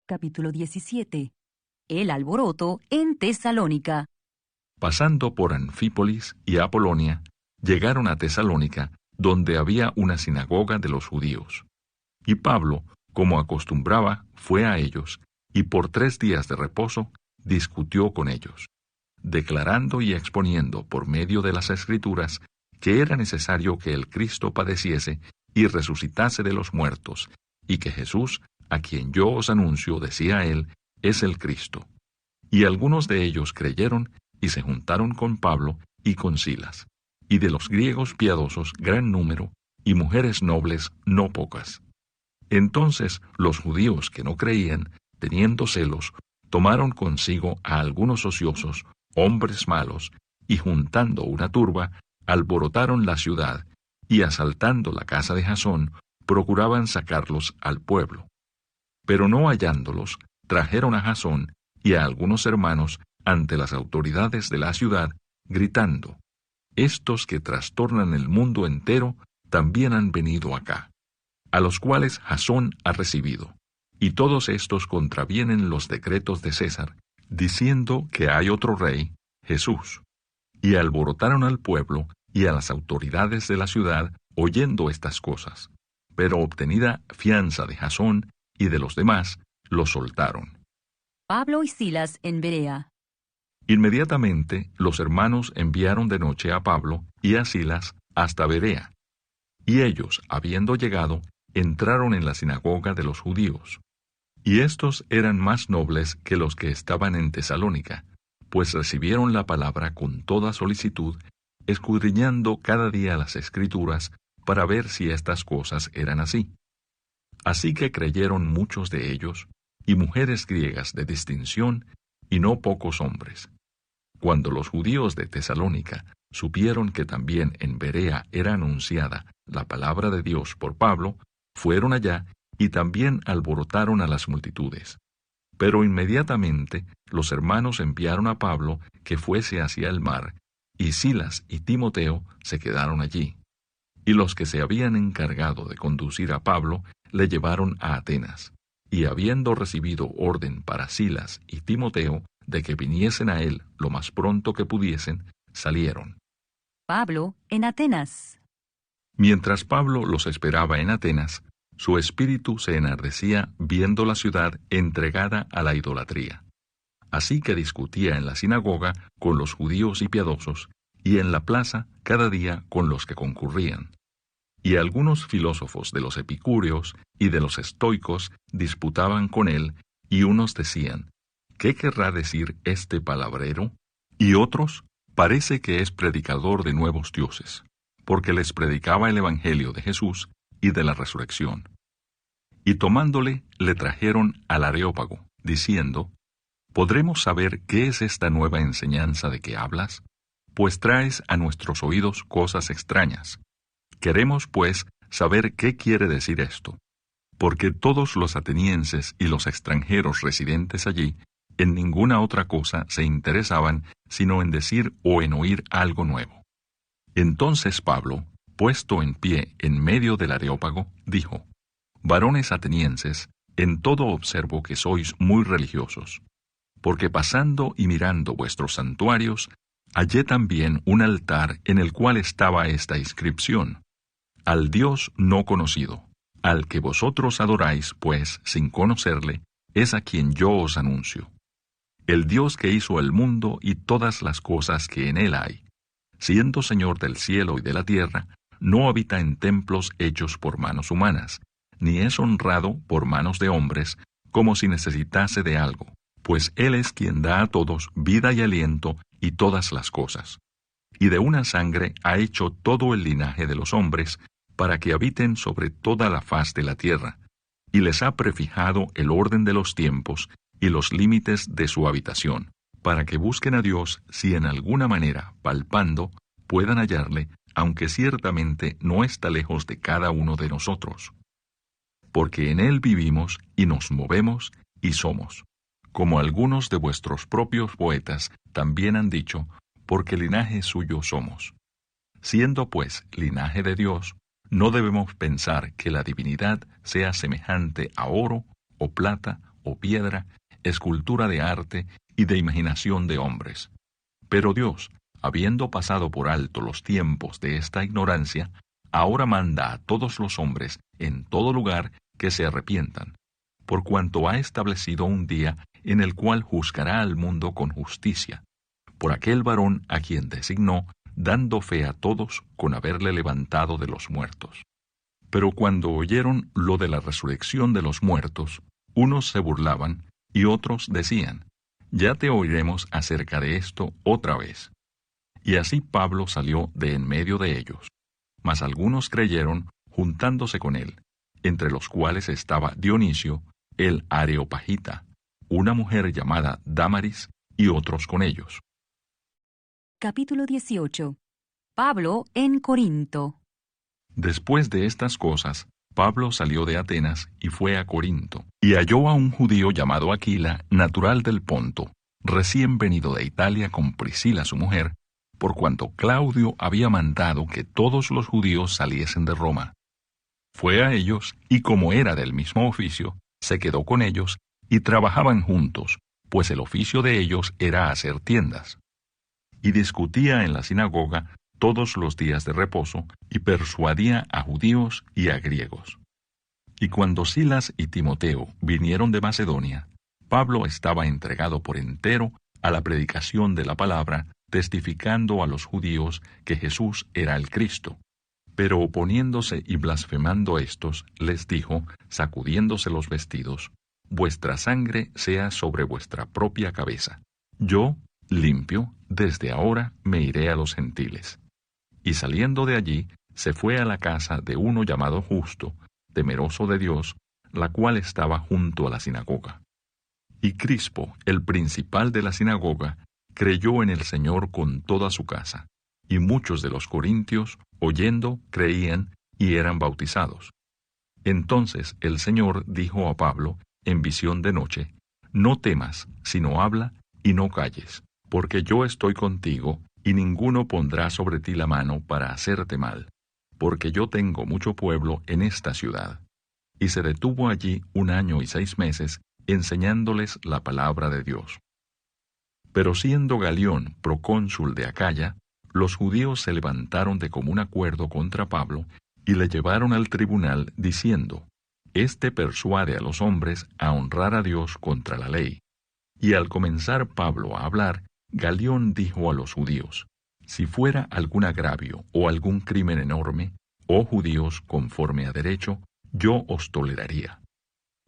Capítulo 17. El alboroto en Tesalónica. Pasando por Anfípolis y Apolonia, llegaron a Tesalónica, donde había una sinagoga de los judíos. Y Pablo, como acostumbraba, fue a ellos, y por 3 días de reposo discutió con ellos, declarando y exponiendo por medio de las Escrituras que era necesario que el Cristo padeciese y resucitase de los muertos, y que Jesús, a quien yo os anuncio, decía él, es el Cristo. Y algunos de ellos creyeron y se juntaron con Pablo y con Silas, y de los griegos piadosos gran número, y mujeres nobles no pocas. Entonces los judíos que no creían, teniendo celos, tomaron consigo a algunos ociosos, hombres malos, y juntando una turba, alborotaron la ciudad, y asaltando la casa de Jasón, procuraban sacarlos al pueblo. Pero no hallándolos, trajeron a Jasón y a algunos hermanos ante las autoridades de la ciudad, gritando, «Estos que trastornan el mundo entero también han venido acá», a los cuales Jasón ha recibido. Y todos estos contravienen los decretos de César, diciendo que hay otro rey, Jesús. Y alborotaron al pueblo y a las autoridades de la ciudad oyendo estas cosas. Pero obtenida fianza de Jasón y de los demás, los soltaron. Pablo y Silas en Berea. Inmediatamente los hermanos enviaron de noche a Pablo y a Silas hasta Berea. Y ellos, habiendo llegado, entraron en la sinagoga de los judíos. Y estos eran más nobles que los que estaban en Tesalónica, pues recibieron la palabra con toda solicitud, escudriñando cada día las Escrituras para ver si estas cosas eran así. Así que creyeron muchos de ellos, y mujeres griegas de distinción, y no pocos hombres. Cuando los judíos de Tesalónica supieron que también en Berea era anunciada la palabra de Dios por Pablo, fueron allá y también alborotaron a las multitudes. Pero inmediatamente los hermanos enviaron a Pablo que fuese hacia el mar, y Silas y Timoteo se quedaron allí. Y los que se habían encargado de conducir a Pablo le llevaron a Atenas, y habiendo recibido orden para Silas y Timoteo de que viniesen a él lo más pronto que pudiesen, salieron. Pablo en Atenas. Mientras Pablo los esperaba en Atenas, su espíritu se enardecía viendo la ciudad entregada a la idolatría. Así que discutía en la sinagoga con los judíos y piadosos, y en la plaza cada día con los que concurrían. Y algunos filósofos de los epicúreos y de los estoicos disputaban con él, y unos decían, ¿qué querrá decir este palabrero? Y otros, parece que es predicador de nuevos dioses, porque les predicaba el evangelio de Jesús y de la resurrección. Y tomándole, le trajeron al Areópago, diciendo, ¿podremos saber qué es esta nueva enseñanza de que hablas? Pues traes a nuestros oídos cosas extrañas. Queremos, pues, saber qué quiere decir esto, porque todos los atenienses y los extranjeros residentes allí, en ninguna otra cosa se interesaban sino en decir o en oír algo nuevo. Entonces Pablo, puesto en pie en medio del Areópago, dijo, «Varones atenienses, en todo observo que sois muy religiosos, porque pasando y mirando vuestros santuarios, hallé también un altar en el cual estaba esta inscripción, al Dios no conocido, al que vosotros adoráis, pues, sin conocerle, es a quien yo os anuncio. El Dios que hizo el mundo y todas las cosas que en él hay, siendo Señor del cielo y de la tierra, no habita en templos hechos por manos humanas, ni es honrado por manos de hombres, como si necesitase de algo, pues Él es quien da a todos vida y aliento y todas las cosas. Y de una sangre ha hecho todo el linaje de los hombres, para que habiten sobre toda la faz de la tierra, y les ha prefijado el orden de los tiempos y los límites de su habitación, para que busquen a Dios si en alguna manera, palpando, puedan hallarle, aunque ciertamente no está lejos de cada uno de nosotros. Porque en Él vivimos y nos movemos y somos, como algunos de vuestros propios poetas también han dicho, porque linaje suyo somos. Siendo pues linaje de Dios, no debemos pensar que la divinidad sea semejante a oro, o plata, o piedra, escultura de arte y de imaginación de hombres. Pero Dios, habiendo pasado por alto los tiempos de esta ignorancia, ahora manda a todos los hombres en todo lugar que se arrepientan, por cuanto ha establecido un día en el cual juzgará al mundo con justicia, por aquel varón a quien designó, dando fe a todos con haberle levantado de los muertos. Pero cuando oyeron lo de la resurrección de los muertos, unos se burlaban y otros decían, ya te oiremos acerca de esto otra vez. Y así Pablo salió de en medio de ellos. Mas algunos creyeron, juntándose con él, entre los cuales estaba Dionisio, el Areopagita, una mujer llamada Dámaris, y otros con ellos. Capítulo 18. Pablo en Corinto. Después de estas cosas, Pablo salió de Atenas y fue a Corinto, y halló a un judío llamado Aquila, natural del Ponto, recién venido de Italia con Priscila su mujer, por cuanto Claudio había mandado que todos los judíos saliesen de Roma. Fue a ellos, y como era del mismo oficio, se quedó con ellos, y trabajaban juntos, pues el oficio de ellos era hacer tiendas. Y discutía en la sinagoga todos los días de reposo, y persuadía a judíos y a griegos. Y cuando Silas y Timoteo vinieron de Macedonia, Pablo estaba entregado por entero a la predicación de la palabra, testificando a los judíos que Jesús era el Cristo. Pero oponiéndose y blasfemando estos, les dijo, sacudiéndose los vestidos, vuestra sangre sea sobre vuestra propia cabeza. Yo, limpio, desde ahora me iré a los gentiles. Y saliendo de allí, se fue a la casa de uno llamado Justo, temeroso de Dios, la cual estaba junto a la sinagoga. Y Crispo, el principal de la sinagoga, creyó en el Señor con toda su casa, y muchos de los corintios, oyendo, creían y eran bautizados. Entonces el Señor dijo a Pablo, en visión de noche, no temas, sino habla y no calles, porque yo estoy contigo, y ninguno pondrá sobre ti la mano para hacerte mal, porque yo tengo mucho pueblo en esta ciudad. Y se detuvo allí 1 año y 6 meses, enseñándoles la palabra de Dios. Pero siendo Galión procónsul de Acaya, los judíos se levantaron de común acuerdo contra Pablo, y le llevaron al tribunal, diciendo, Este persuade a los hombres a honrar a Dios contra la ley. Y al comenzar Pablo a hablar, Galión dijo a los judíos, si fuera algún agravio o algún crimen enorme, oh judíos conforme a derecho, yo os toleraría.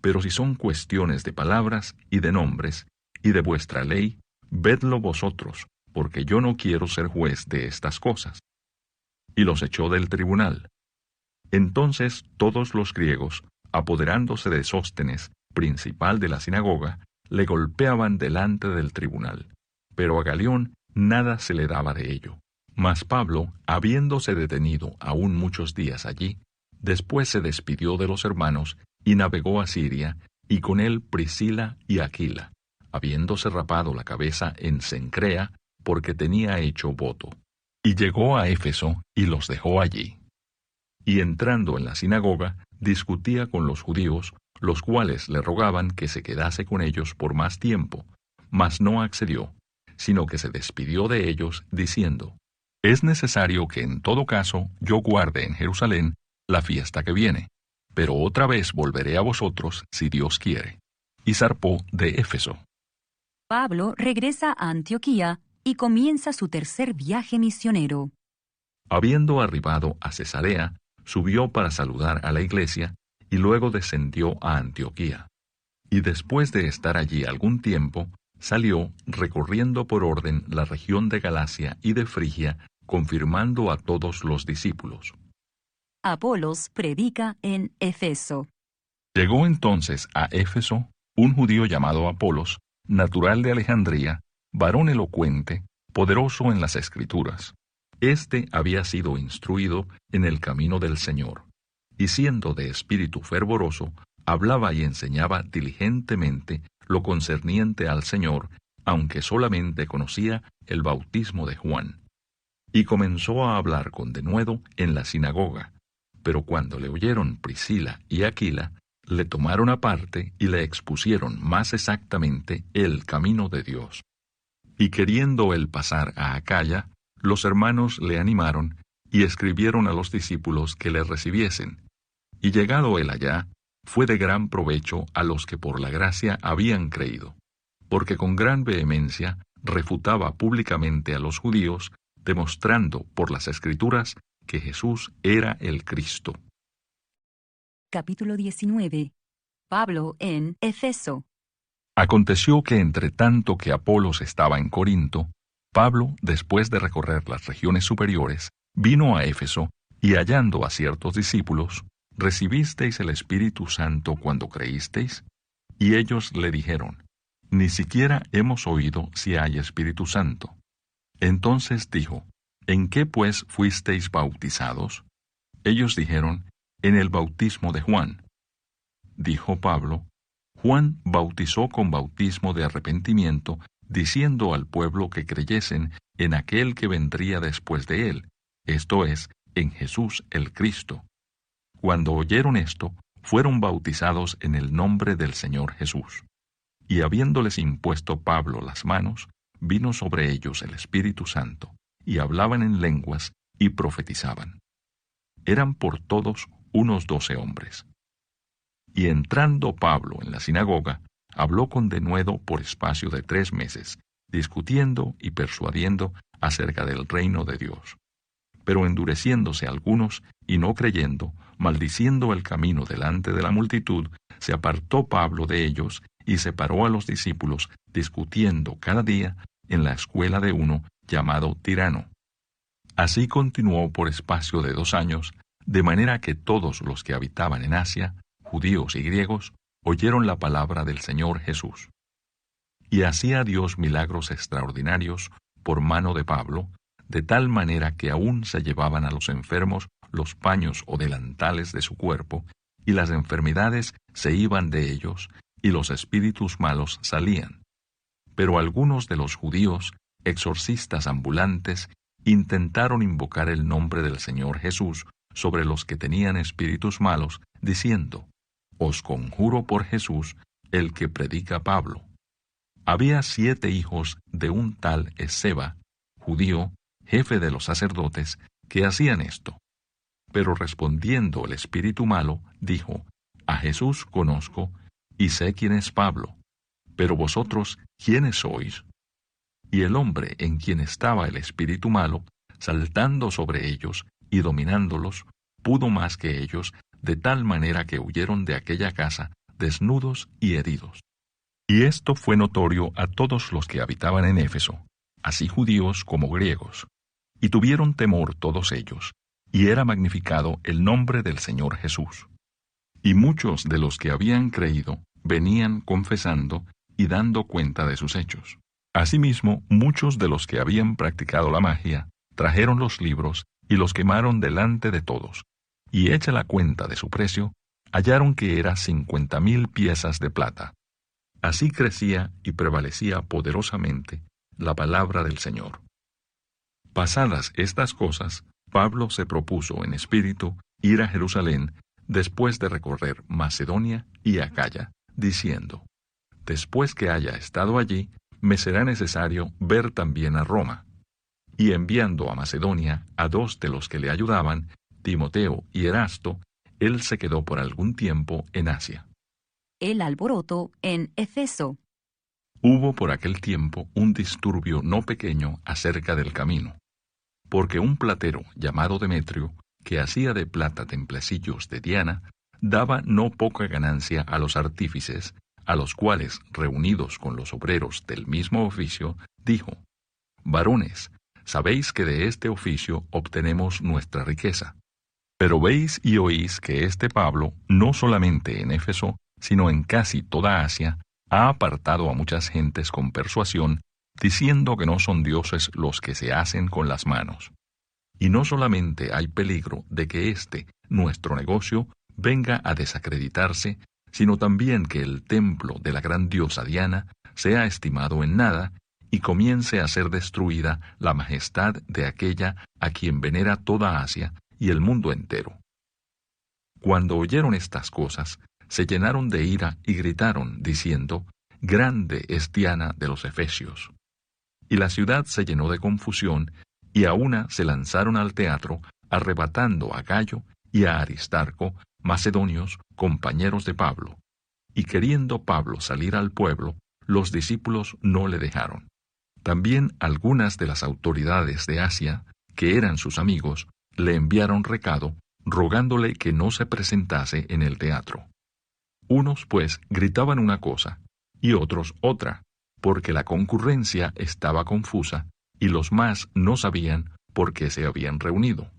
Pero si son cuestiones de palabras y de nombres, y de vuestra ley, vedlo vosotros, porque yo no quiero ser juez de estas cosas. Y los echó del tribunal. Entonces todos los griegos, apoderándose de Sóstenes, principal de la sinagoga, le golpeaban delante del tribunal. Pero a Galión nada se le daba de ello. Mas Pablo, habiéndose detenido aún muchos días allí, después se despidió de los hermanos y navegó a Siria, y con él Priscila y Aquila, habiéndose rapado la cabeza en Cencrea, porque tenía hecho voto. Y llegó a Éfeso y los dejó allí. Y entrando en la sinagoga, discutía con los judíos, los cuales le rogaban que se quedase con ellos por más tiempo, mas no accedió, sino que se despidió de ellos, diciendo, es necesario que en todo caso yo guarde en Jerusalén la fiesta que viene, pero otra vez volveré a vosotros si Dios quiere. Y zarpó de Éfeso. Pablo regresa a Antioquía y comienza su tercer viaje misionero. Habiendo arribado a Cesarea, subió para saludar a la iglesia, y luego descendió a Antioquía. Y después de estar allí algún tiempo, salió, recorriendo por orden la región de Galacia y de Frigia, confirmando a todos los discípulos. Apolos predica en Efeso. Llegó entonces a Éfeso un judío llamado Apolos, natural de Alejandría, varón elocuente, poderoso en las Escrituras. Este había sido instruido en el camino del Señor, y siendo de espíritu fervoroso, hablaba y enseñaba diligentemente lo concerniente al Señor, aunque solamente conocía el bautismo de Juan. Y comenzó a hablar con denuedo en la sinagoga, pero cuando le oyeron Priscila y Aquila, le tomaron aparte y le expusieron más exactamente el camino de Dios. Y queriendo él pasar a Acaya, los hermanos le animaron y escribieron a los discípulos que le recibiesen. Y llegado él allá, fue de gran provecho a los que por la gracia habían creído, porque con gran vehemencia refutaba públicamente a los judíos, demostrando por las Escrituras que Jesús era el Cristo. Capítulo 19. Pablo en Efeso. Aconteció que entre tanto que Apolos estaba en Corinto, Pablo, después de recorrer las regiones superiores, vino a Éfeso, y hallando a ciertos discípulos, ¿recibisteis el Espíritu Santo cuando creísteis? Y ellos le dijeron, ni siquiera hemos oído si hay Espíritu Santo. Entonces dijo, ¿en qué pues fuisteis bautizados? Ellos dijeron, en el bautismo de Juan. Dijo Pablo, Juan bautizó con bautismo de arrepentimiento, diciendo al pueblo que creyesen en aquel que vendría después de él, esto es, en Jesús el Cristo. Cuando oyeron esto, fueron bautizados en el nombre del Señor Jesús. Y habiéndoles impuesto Pablo las manos, vino sobre ellos el Espíritu Santo, y hablaban en lenguas y profetizaban. Eran por todos unos 12 hombres. Y entrando Pablo en la sinagoga, habló con denuedo por espacio de 3 meses, discutiendo y persuadiendo acerca del reino de Dios. Pero endureciéndose algunos y no creyendo, maldiciendo el camino delante de la multitud, se apartó Pablo de ellos y separó a los discípulos, discutiendo cada día en la escuela de uno llamado Tirano. Así continuó por espacio de 2 años, de manera que todos los que habitaban en Asia, judíos y griegos, oyeron la palabra del Señor Jesús. Y hacía Dios milagros extraordinarios por mano de Pablo, de tal manera que aún se llevaban a los enfermos los paños o delantales de su cuerpo, y las enfermedades se iban de ellos, y los espíritus malos salían. Pero algunos de los judíos, exorcistas ambulantes, intentaron invocar el nombre del Señor Jesús sobre los que tenían espíritus malos, diciendo, «Os conjuro por Jesús, el que predica Pablo». Había 7 hijos de un tal Esceva, judío, jefe de los sacerdotes, que hacían esto. Pero respondiendo el espíritu malo, dijo, «A Jesús conozco, y sé quién es Pablo, pero vosotros, ¿quiénes sois?» Y el hombre en quien estaba el espíritu malo, saltando sobre ellos y dominándolos, pudo más que ellos, de tal manera que huyeron de aquella casa, desnudos y heridos. Y esto fue notorio a todos los que habitaban en Éfeso, así judíos como griegos, y tuvieron temor todos ellos, y era magnificado el nombre del Señor Jesús. Y muchos de los que habían creído venían confesando y dando cuenta de sus hechos. Asimismo, muchos de los que habían practicado la magia trajeron los libros y los quemaron delante de todos, y hecha la cuenta de su precio, hallaron que era 50,000 piezas de plata. Así crecía y prevalecía poderosamente la palabra del Señor. Pasadas estas cosas, Pablo se propuso en espíritu ir a Jerusalén después de recorrer Macedonia y Acaya, diciendo, «Después que haya estado allí, me será necesario ver también a Roma». Y enviando a Macedonia a 2 de los que le ayudaban, Timoteo y Erasto, él se quedó por algún tiempo en Asia. El alboroto en Efeso. Hubo por aquel tiempo un disturbio no pequeño acerca del camino, porque un platero llamado Demetrio, que hacía de plata templecillos de Diana, daba no poca ganancia a los artífices, a los cuales, reunidos con los obreros del mismo oficio, dijo, «Varones, sabéis que de este oficio obtenemos nuestra riqueza. Pero veis y oís que este Pablo, no solamente en Éfeso, sino en casi toda Asia, ha apartado a muchas gentes con persuasión, diciendo que no son dioses los que se hacen con las manos. Y no solamente hay peligro de que nuestro negocio, venga a desacreditarse, sino también que el templo de la gran diosa Diana sea estimado en nada, y comience a ser destruida la majestad de aquella a quien venera toda Asia y el mundo entero». Cuando oyeron estas cosas, se llenaron de ira y gritaron, diciendo, «Grande es Diana de los Efesios». Y la ciudad se llenó de confusión, y a una se lanzaron al teatro, arrebatando a Gayo y a Aristarco, macedonios, compañeros de Pablo. Y queriendo Pablo salir al pueblo, los discípulos no le dejaron. También algunas de las autoridades de Asia, que eran sus amigos, le enviaron recado, rogándole que no se presentase en el teatro. Unos, pues, gritaban una cosa, y otros otra, porque la concurrencia estaba confusa, y los más no sabían por qué se habían reunido.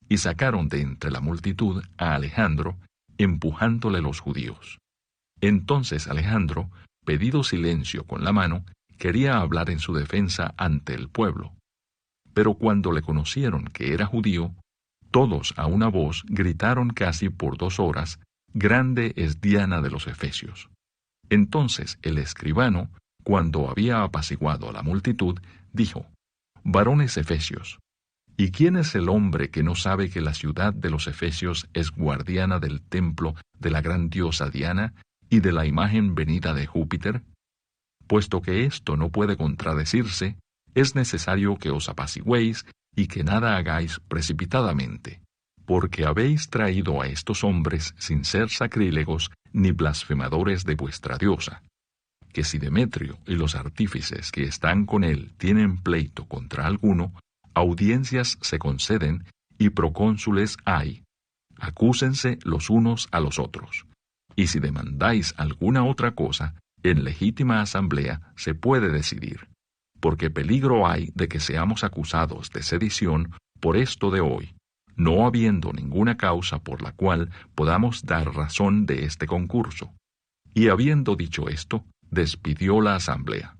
Y sacaron de entre la multitud a Alejandro, empujándole los judíos. Entonces Alejandro, pedido silencio con la mano, quería hablar en su defensa ante el pueblo. Pero cuando le conocieron que era judío, todos a una voz gritaron casi por 2 horas, «Grande es Diana de los Efesios». Entonces el escribano, cuando había apaciguado a la multitud, dijo, «Varones efesios, ¿y quién es el hombre que no sabe que la ciudad de los Efesios es guardiana del templo de la gran diosa Diana y de la imagen venida de Júpiter? Puesto que esto no puede contradecirse, es necesario que os apacigüéis y que nada hagáis precipitadamente, porque habéis traído a estos hombres sin ser sacrílegos ni blasfemadores de vuestra diosa, que si Demetrio y los artífices que están con él tienen pleito contra alguno, audiencias se conceden y procónsules hay. Acúsense los unos a los otros. Y si demandáis alguna otra cosa, en legítima asamblea se puede decidir, porque peligro hay de que seamos acusados de sedición por esto de hoy, no habiendo ninguna causa por la cual podamos dar razón de este concurso. Y habiendo dicho esto, despidió la asamblea.